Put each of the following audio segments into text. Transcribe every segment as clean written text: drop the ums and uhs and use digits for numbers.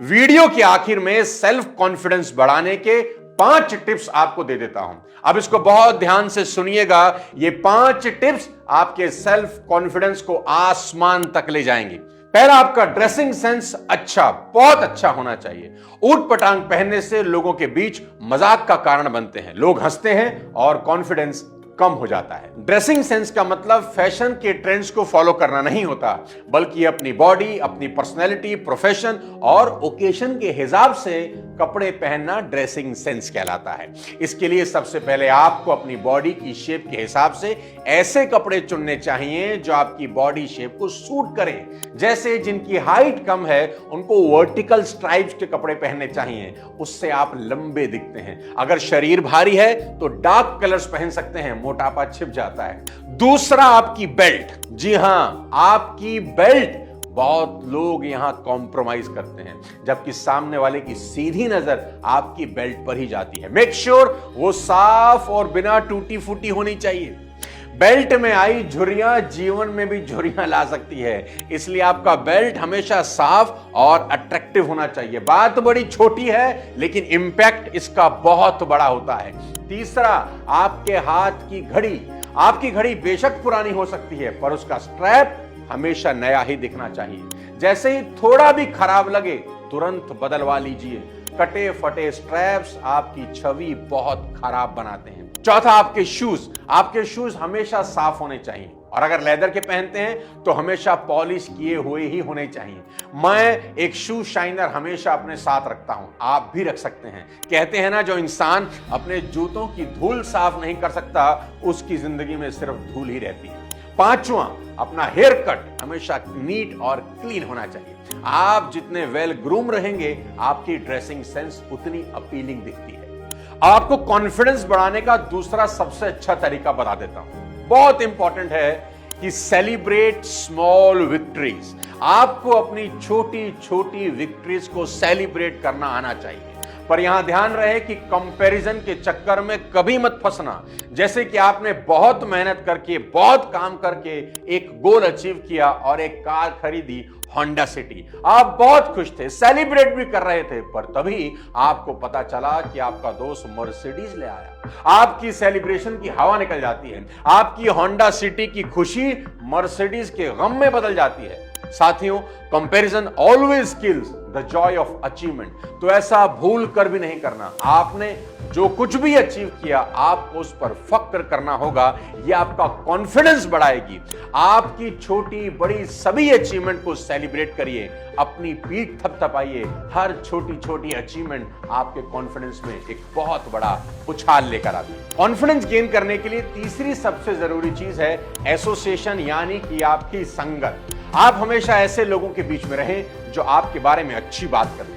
Video के आखिर में सेल्फ कॉन्फिडेंस बढ़ाने के 5 टिप्स आपको दे देता हूं। अब इसको बहुत ध्यान से सुनिएगा। ये 5 टिप्स आपके सेल्फ कॉन्फिडेंस को आसमान तक ले जाएंगे। पहला, आपका ड्रेसिंग सेंस अच्छा, बहुत अच्छा होना चाहिए। ऊट पटांग पहनने से लोगों के बीच मजाक का कारण बनते हैं, लोग हंसते हैं और कॉन्फिडेंस कम हो जाता है। ड्रेसिंग सेंस का मतलब फैशन के ट्रेंड्स को फॉलो करना नहीं होता, बल्कि अपनी बॉडी, अपनी पर्सनैलिटी, प्रोफेशन और ओकेशन के हिसाब से कपड़े पहनना ड्रेसिंग सेंस कहलाता है। इसके लिए सबसे पहले आपको अपनी बॉडी की शेप के हिसाब से ऐसे कपड़े चुनने चाहिए जो आपकी बॉडी शेप को सूट करें। जैसे जिनकी हाइट कम है उनको वर्टिकल स्ट्राइप्स के कपड़े पहनने चाहिए, उससे आप लंबे दिखते हैं। अगर शरीर भारी है तो डार्क कलर्स पहन सकते हैं, मोटापा छिप जाता है। दूसरा, आपकी बेल्ट। जी हां, आपकी बेल्ट। बहुत लोग यहां कॉम्प्रोमाइज करते हैं, जबकि सामने वाले की सीधी नजर आपकी बेल्ट पर ही जाती है। मेक श्योर वो साफ और बिना टूटी फूटी होनी चाहिए। बेल्ट में आई झुर्रियां जीवन में भी झुर्रियां ला सकती है, इसलिए आपका बेल्ट हमेशा साफ और अट्रैक्टिव होना चाहिए। बात बड़ी छोटी है लेकिन इंपैक्ट इसका बहुत बड़ा होता है। तीसरा, आपके हाथ की घड़ी। आपकी घड़ी बेशक पुरानी हो सकती है, पर उसका स्ट्रैप हमेशा नया ही दिखना चाहिए। जैसे ही थोड़ा भी खराब लगे तुरंत बदलवा लीजिए। कटे फटे स्ट्रैप्स आपकी छवि बहुत खराब बनाते हैं। चौथा, आपके शूज। आपके शूज हमेशा साफ होने चाहिए, और अगर लेदर के पहनते हैं तो हमेशा पॉलिश किए हुए ही होने चाहिए। मैं एक शू शाइनर हमेशा अपने साथ रखता हूं, आप भी रख सकते हैं। कहते हैं ना, जो इंसान अपने जूतों की धूल साफ नहीं कर सकता उसकी जिंदगी में सिर्फ धूल ही रहती है। पांचवा, अपना हेयर कट हमेशा नीट और क्लीन होना चाहिए। आप जितने वेल ग्रूम रहेंगे आपकी ड्रेसिंग सेंस उतनी अपीलिंग दिखती है। आपको कॉन्फिडेंस बढ़ाने का दूसरा सबसे अच्छा तरीका बता देता हूं, बहुत इंपॉर्टेंट है कि सेलिब्रेट स्मॉल विक्ट्रीज। आपको अपनी छोटी छोटी विक्ट्रीज को सेलिब्रेट करना आना चाहिए, पर यहां ध्यान रहे कि कंपैरिजन के चक्कर में कभी मत फंसना। जैसे कि आपने बहुत मेहनत करके, बहुत काम करके एक गोल अचीव किया और एक कार खरीदी, होंडा सिटी। आप बहुत खुश थे, सेलिब्रेट भी कर रहे थे, पर तभी आपको पता चला कि आपका दोस्त मर्सिडीज ले आया। आपकी सेलिब्रेशन की हवा निकल जाती है, आपकी होंडा सिटी की खुशी मर्सिडीज के गम में बदल जाती है। साथियों, comparison always kills the Joy of achievement. तो ऐसा भूल कर भी नहीं करना। आपने जो कुछ भी अचीव किया आपको उस पर फक्र करना होगा, यह आपका कॉन्फिडेंस बढ़ाएगी। आपकी छोटी बड़ी सभी अचीवमेंट को सेलिब्रेट करिए, अपनी पीठ थपथपाइए। हर छोटी छोटी अचीवमेंट आपके कॉन्फिडेंस में एक बहुत बड़ा उछाल लेकर आती है। कॉन्फिडेंस गेन करने के लिए तीसरी सबसे जरूरी चीज है एसोसिएशन, यानी कि आपकी संगत। आप हमेशा ऐसे लोगों के बीच में रहें जो आपके बारे में अच्छी बात करें।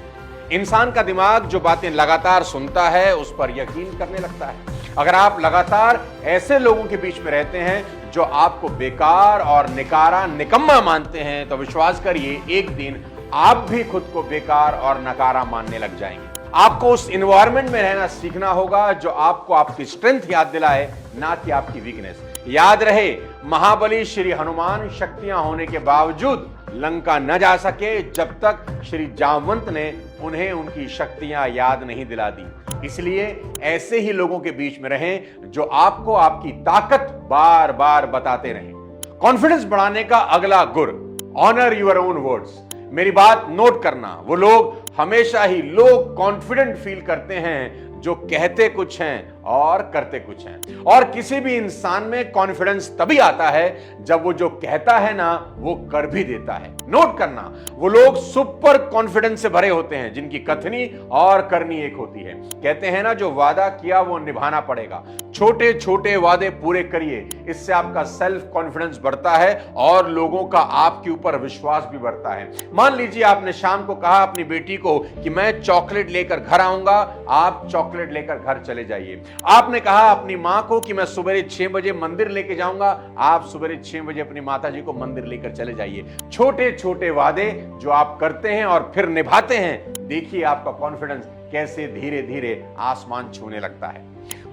इंसान का दिमाग जो बातें लगातार सुनता है उस पर यकीन करने लगता है। अगर आप लगातार ऐसे लोगों के बीच में रहते हैं जो आपको बेकार और निकारा, निकम्मा मानते हैं, तो विश्वास करिए एक दिन आप भी खुद को बेकार और नकारा मानने लग जाएंगे। आपको उस एनवायरनमेंट में रहना सीखना होगा जो आपको आपकी स्ट्रेंथ याद दिलाए, ना कि आपकी वीकनेस। याद रहे, महाबली श्री हनुमान शक्तियां होने के बावजूद लंका न जा सके जब तक श्री जामवंत ने उन्हें उनकी शक्तियां याद नहीं दिला दी। इसलिए ऐसे ही लोगों के बीच में रहें जो आपको आपकी ताकत बार बार बताते रहें। कॉन्फिडेंस बढ़ाने का अगला गुर, ऑनर योर ओन वर्ड्स। मेरी बात नोट करना, वो लोग हमेशा ही लोग कॉन्फिडेंट फील करते हैं जो कहते कुछ हैं और करते कुछ हैं। और किसी भी इंसान में कॉन्फिडेंस तभी आता है जब वो जो कहता है ना वो कर भी देता है। नोट करना, वो लोग सुपर कॉन्फिडेंस से भरे होते हैं जिनकी कथनी और करनी एक होती है। कहते हैं ना, जो वादा किया वो निभाना पड़ेगा। छोटे छोटे वादे पूरे करिए, इससे आपका सेल्फ कॉन्फिडेंस बढ़ता है और लोगों का आपके ऊपर विश्वास भी बढ़ता है। मान लीजिए आपने शाम को कहा अपनी बेटी को कि मैं चॉकलेट लेकर घर आऊंगा, आप चॉकलेट लेकर घर चले जाइए। आपने कहा अपनी मां को कि मैं सुबह 6 बजे मंदिर लेके जाऊंगा, आप सुबह 6 बजे अपनी माता जी को मंदिर लेकर चले जाइए। छोटे छोटे वादे जो आप करते हैं और फिर निभाते हैं, देखिए आपका कॉन्फिडेंस कैसे धीरे धीरे आसमान छूने लगता है।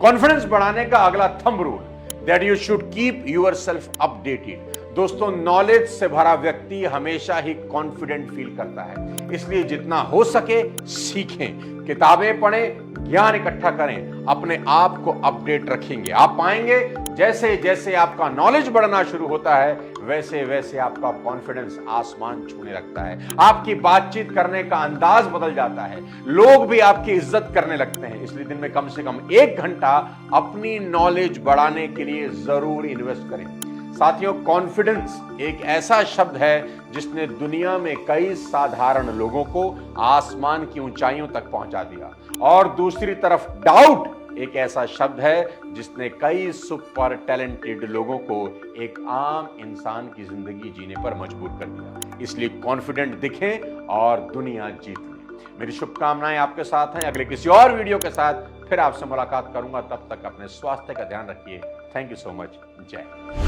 कॉन्फिडेंस बढ़ाने का अगला thumb rule, that you should keep yourself updated. दोस्तों, नॉलेज से भरा व्यक्ति हमेशा ही कॉन्फिडेंट फील करता है। इसलिए जितना हो सके सीखें, किताबें पढ़ें, ज्ञान इकट्ठा करें, अपने आप को अपडेट रखेंगे। आप पाएंगे जैसे जैसे आपका नॉलेज बढ़ना शुरू होता है वैसे वैसे आपका कॉन्फिडेंस आसमान छूने लगता है। आपकी बातचीत करने का अंदाज बदल जाता है, लोग भी आपकी इज्जत करने लगते हैं। इसलिए दिन में कम से कम 1 घंटा अपनी नॉलेज बढ़ाने के लिए जरूर इन्वेस्ट करें। साथियों, कॉन्फिडेंस एक ऐसा शब्द है जिसने दुनिया में कई साधारण लोगों को आसमान की ऊंचाइयों तक पहुंचा दिया, और दूसरी तरफ डाउट एक ऐसा शब्द है जिसने कई सुपर टैलेंटेड लोगों को एक आम इंसान की जिंदगी जीने पर मजबूर कर दिया। इसलिए कॉन्फिडेंट दिखें और दुनिया जीत लें। मेरी शुभकामनाएं आपके साथ हैं। अगले किसी और वीडियो के साथ फिर आपसे मुलाकात करूंगा। तब तक अपने स्वास्थ्य का ध्यान रखिए। Thank you so much. जय हिंद।